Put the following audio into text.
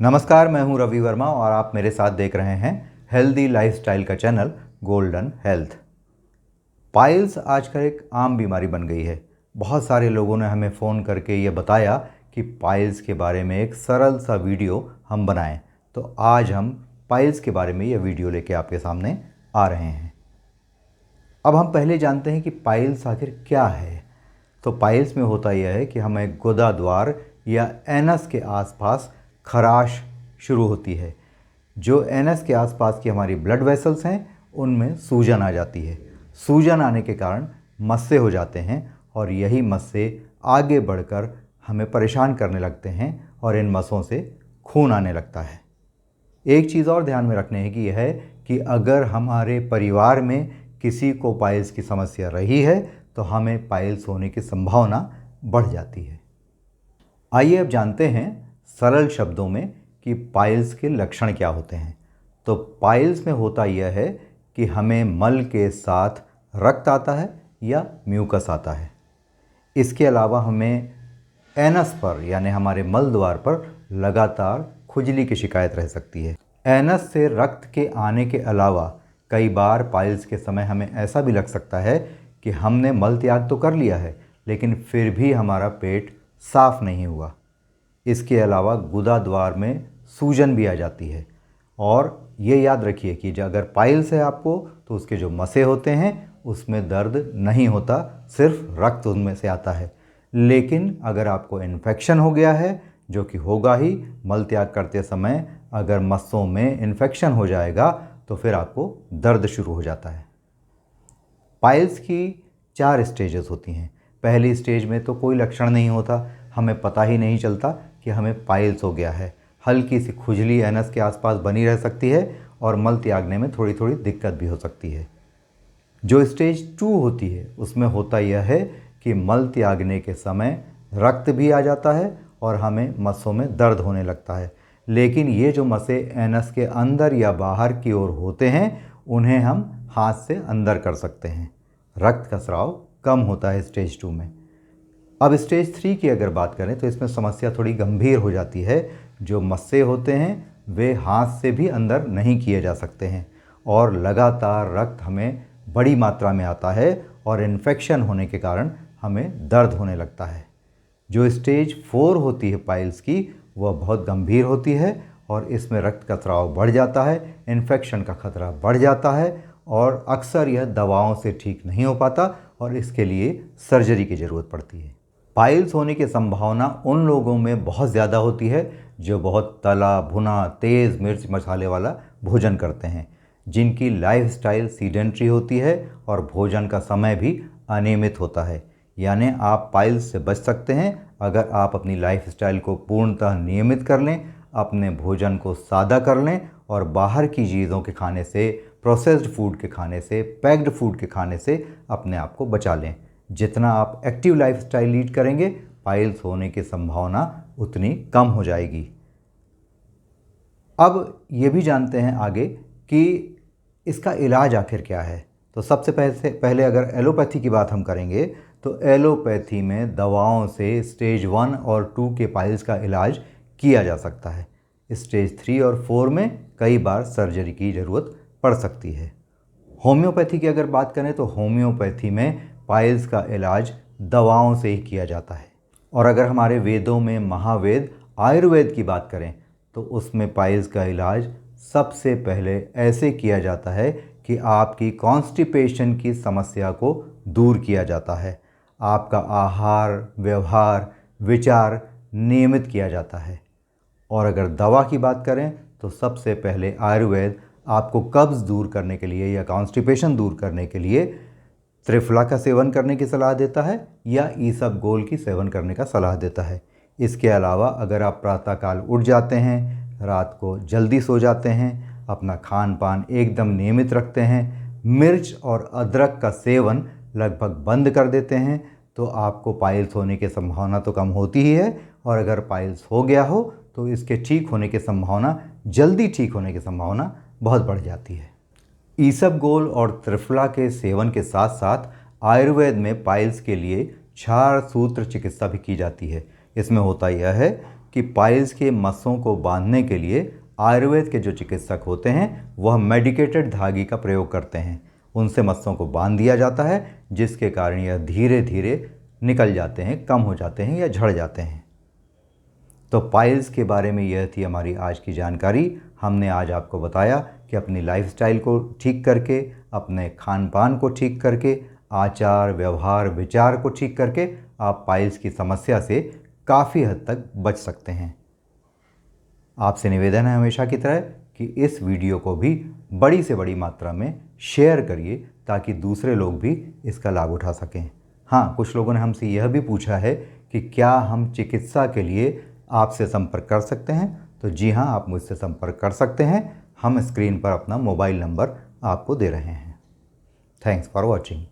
नमस्कार, मैं हूं रवि वर्मा और आप मेरे साथ देख रहे हैं हेल्दी लाइफस्टाइल का चैनल गोल्डन हेल्थ। पाइल्स आजकल एक आम बीमारी बन गई है। बहुत सारे लोगों ने हमें फ़ोन करके ये बताया कि पाइल्स के बारे में एक सरल सा वीडियो हम बनाएं, तो आज हम पाइल्स के बारे में ये वीडियो लेके आपके सामने आ रहे हैं। अब हम पहले जानते हैं कि पाइल्स आखिर क्या है। तो पाइल्स में होता यह है कि हमें गुदा द्वार या एनस के आसपास खराश शुरू होती है। जो एनस के आसपास की हमारी ब्लड वेसल्स हैं उनमें सूजन आ जाती है। सूजन आने के कारण मस्से हो जाते हैं और यही मस्से आगे बढ़कर हमें परेशान करने लगते हैं और इन मस्सों से खून आने लगता है। एक चीज़ और ध्यान में रखने की यह है कि अगर हमारे परिवार में किसी को पाइल्स की समस्या रही है तो हमें पाइल्स होने की संभावना बढ़ जाती है। आइए अब जानते हैं सरल शब्दों में कि पाइल्स के लक्षण क्या होते हैं। तो पाइल्स में होता यह है कि हमें मल के साथ रक्त आता है या म्यूकस आता है। इसके अलावा हमें एनस पर यानी हमारे मल द्वार पर लगातार खुजली की शिकायत रह सकती है। एनस से रक्त के आने के अलावा कई बार पाइल्स के समय हमें ऐसा भी लग सकता है कि हमने मल त्याग तो कर लिया है लेकिन फिर भी हमारा पेट साफ नहीं हुआ। इसके अलावा गुदा द्वार में सूजन भी आ जाती है। और ये याद रखिए कि अगर पाइल्स है आपको तो उसके जो मस्से होते हैं उसमें दर्द नहीं होता, सिर्फ रक्त उनमें से आता है। लेकिन अगर आपको इन्फेक्शन हो गया है, जो कि होगा ही, मल त्याग करते समय अगर मस्सों में इन्फेक्शन हो जाएगा तो फिर आपको दर्द शुरू हो जाता है। पाइल्स की 4 स्टेजेस होती हैं। पहली स्टेज में तो कोई लक्षण नहीं होता, हमें पता ही नहीं चलता कि हमें पाइल्स हो गया है। हल्की सी खुजली एनस के आसपास बनी रह सकती है और मल त्यागने में थोड़ी थोड़ी दिक्कत भी हो सकती है। जो स्टेज 2 होती है उसमें होता यह है कि मल त्यागने के समय रक्त भी आ जाता है और हमें मस्सों में दर्द होने लगता है। लेकिन ये जो मस्से एनस के अंदर या बाहर की ओर होते हैं उन्हें हम हाथ से अंदर कर सकते हैं। रक्त का स्राव कम होता है स्टेज 2 में। अब स्टेज 3 की अगर बात करें तो इसमें समस्या थोड़ी गंभीर हो जाती है। जो मस्से होते हैं वे हाथ से भी अंदर नहीं किए जा सकते हैं और लगातार रक्त हमें बड़ी मात्रा में आता है और इन्फेक्शन होने के कारण हमें दर्द होने लगता है। जो स्टेज 4 होती है पाइल्स की वह बहुत गंभीर होती है और इसमें रक्त का स्राव बढ़ जाता है, इन्फेक्शन का खतरा बढ़ जाता है और अक्सर यह दवाओं से ठीक नहीं हो पाता और इसके लिए सर्जरी की ज़रूरत पड़ती है। पाइल्स होने की संभावना उन लोगों में बहुत ज़्यादा होती है जो बहुत तला भुना तेज़ मिर्च मसाले वाला भोजन करते हैं, जिनकी लाइफस्टाइल सीडेंट्री होती है और भोजन का समय भी अनियमित होता है। यानी आप पाइल्स से बच सकते हैं अगर आप अपनी लाइफस्टाइल को पूर्णतः नियमित कर लें, अपने भोजन को सादा कर लें और बाहर की चीज़ों के खाने से, प्रोसेस्ड फूड के खाने से, पैक्ड फूड के खाने से अपने आप को बचा लें। जितना आप एक्टिव लाइफस्टाइल लीड करेंगे पाइल्स होने की संभावना उतनी कम हो जाएगी। अब ये भी जानते हैं आगे कि इसका इलाज आखिर क्या है। तो सबसे पहले अगर एलोपैथी की बात हम करेंगे तो एलोपैथी में दवाओं से स्टेज 1 और 2 के पाइल्स का इलाज किया जा सकता है। स्टेज 3 और 4 में कई बार सर्जरी की ज़रूरत पड़ सकती है। होम्योपैथी की अगर बात करें तो होम्योपैथी में पाइल्स का इलाज दवाओं से ही किया जाता है। और अगर हमारे वेदों में महावेद आयुर्वेद की बात करें तो उसमें पाइल्स का इलाज सबसे पहले ऐसे किया जाता है कि आपकी कॉन्स्टिपेशन की समस्या को दूर किया जाता है। आपका आहार, व्यवहार, विचार नियमित किया जाता है। और अगर दवा की बात करें तो सबसे पहले आयुर्वेद आपको कब्ज़ दूर करने के लिए या कॉन्स्टिपेशन दूर करने के लिए त्रिफला का सेवन करने की सलाह देता है या ईसबगोल की सेवन करने का सलाह देता है। इसके अलावा अगर आप प्रातःकाल उठ जाते हैं, रात को जल्दी सो जाते हैं, अपना खान पान एकदम नियमित रखते हैं, मिर्च और अदरक का सेवन लगभग बंद कर देते हैं तो आपको पाइल्स होने की संभावना तो कम होती ही है। और अगर पाइल्स हो गया हो तो इसके ठीक होने की संभावना, जल्दी ठीक होने की संभावना बहुत बढ़ जाती है। ईसबगोल और त्रिफला के सेवन के साथ साथ आयुर्वेद में पाइल्स के लिए क्षार सूत्र चिकित्सा भी की जाती है। इसमें होता यह है कि पाइल्स के मस्सों को बांधने के लिए आयुर्वेद के जो चिकित्सक होते हैं वह मेडिकेटेड धागे का प्रयोग करते हैं। उनसे मस्सों को बांध दिया जाता है, जिसके कारण यह धीरे धीरे निकल जाते हैं, कम हो जाते हैं या झड़ जाते हैं। तो पाइल्स के बारे में यह थी हमारी आज की जानकारी। हमने आज आपको बताया कि अपनी लाइफस्टाइल को ठीक करके, अपने खान पान को ठीक करके, आचार व्यवहार विचार को ठीक करके आप पाइल्स की समस्या से काफ़ी हद तक बच सकते हैं। आपसे निवेदन है हमेशा की तरह कि इस वीडियो को भी बड़ी से बड़ी मात्रा में शेयर करिए ताकि दूसरे लोग भी इसका लाभ उठा सकें। हाँ, कुछ लोगों ने हमसे यह भी पूछा है कि क्या हम चिकित्सा के लिए आपसे संपर्क कर सकते हैं। तो जी हाँ, आप मुझसे संपर्क कर सकते हैं। हम स्क्रीन पर अपना मोबाइल नंबर आपको दे रहे हैं। Thanks for watching.